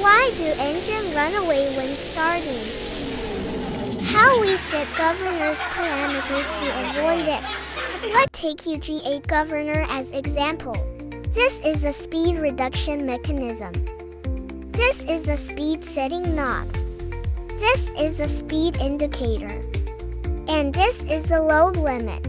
Why do engine run away when starting? How we set governors parameters to avoid it. Let's take UGA governor as example. This is a speed reduction mechanism. This is a speed setting knob. This is a speed indicator. And this is a load limit.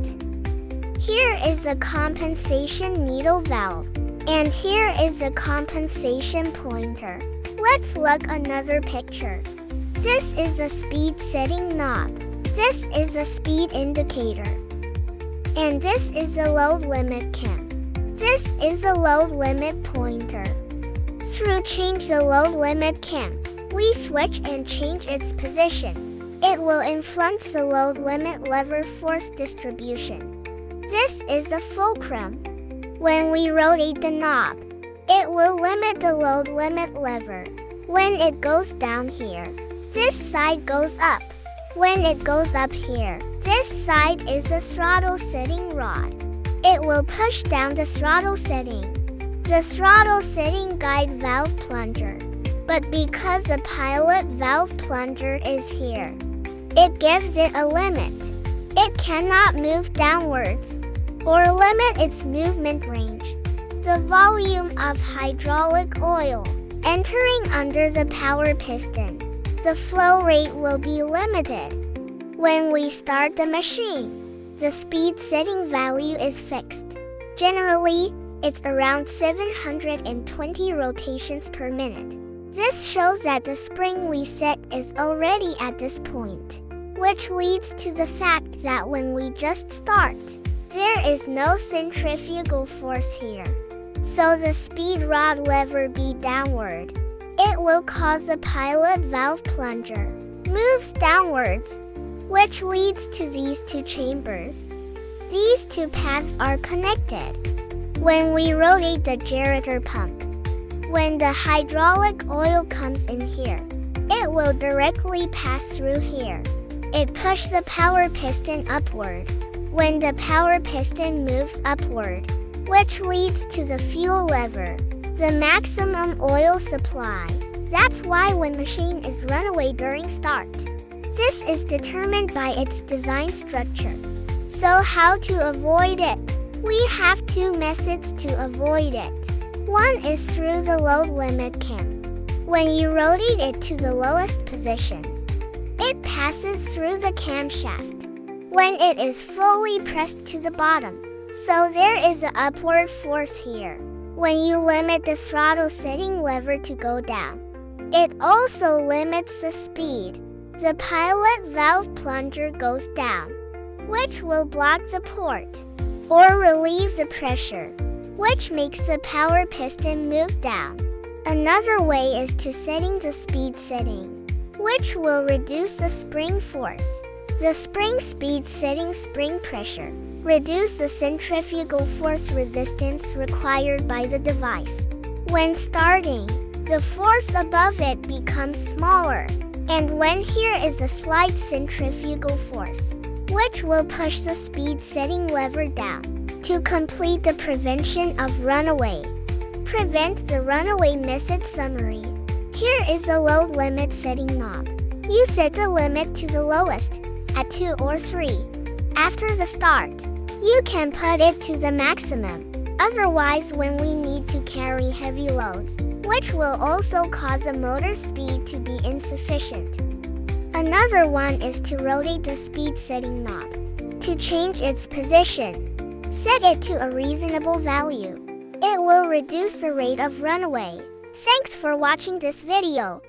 Here is a compensation needle valve. And here is a compensation pointer. Let's look another picture. This is a speed setting knob. This is a speed indicator. And this is a load limit cam. This is a load limit pointer. Through change the load limit cam, we switch and change its position. It will influence the load limit lever force distribution. This is the fulcrum. When we rotate the knob, it will limit the load limit lever. When it goes down here, this side goes up. When it goes up here, this side is the throttle setting rod. It will push down the throttle setting. The throttle setting guide valve plunger. But because the pilot valve plunger is here, it gives it a limit. It cannot move downwards or limit its movement range. The volume of hydraulic oil entering under the power piston, the flow rate will be limited. When we start the machine, the speed setting value is fixed. Generally, it's around 720 rotations per minute. This shows that the spring we set is already at this point, which leads to the fact that when we just start, there is no centrifugal force here. So the speed rod lever be downward. It will cause the pilot valve plunger moves downwards, which leads to these two chambers. These two paths are connected. When we rotate the gerator pump, when the hydraulic oil comes in here, it will directly pass through here. It pushes the power piston upward. When the power piston moves upward, which leads to the fuel lever, the maximum oil supply. That's why when machine is runaway during start. This is determined by its design structure. So how to avoid it? We have two methods to avoid it. One is through the load limit cam. When you rotate it to the lowest position, it passes through the camshaft. When it is fully pressed to the bottom, so there is an upward force here. When you limit the throttle setting lever to go down, it also limits the speed. The pilot valve plunger goes down, which will block the port, or relieve the pressure, which makes the power piston move down. Another way is to setting the speed setting, which will reduce the spring force. The spring speed setting spring pressure reduce the centrifugal force resistance required by the device. When starting, the force above it becomes smaller, and when here is a slight centrifugal force, which will push the speed setting lever down. To complete the prevention of runaway, prevent the runaway method summary. Here is the load limit setting knob. You set the limit to the lowest, at 2 or 3. After the start, you can put it to the maximum. Otherwise, when we need to carry heavy loads, which will also cause the motor speed to be insufficient. Another one is to rotate the speed setting knob. To change its position, set it to a reasonable value. It will reduce the rate of runaway. Thanks for watching this video.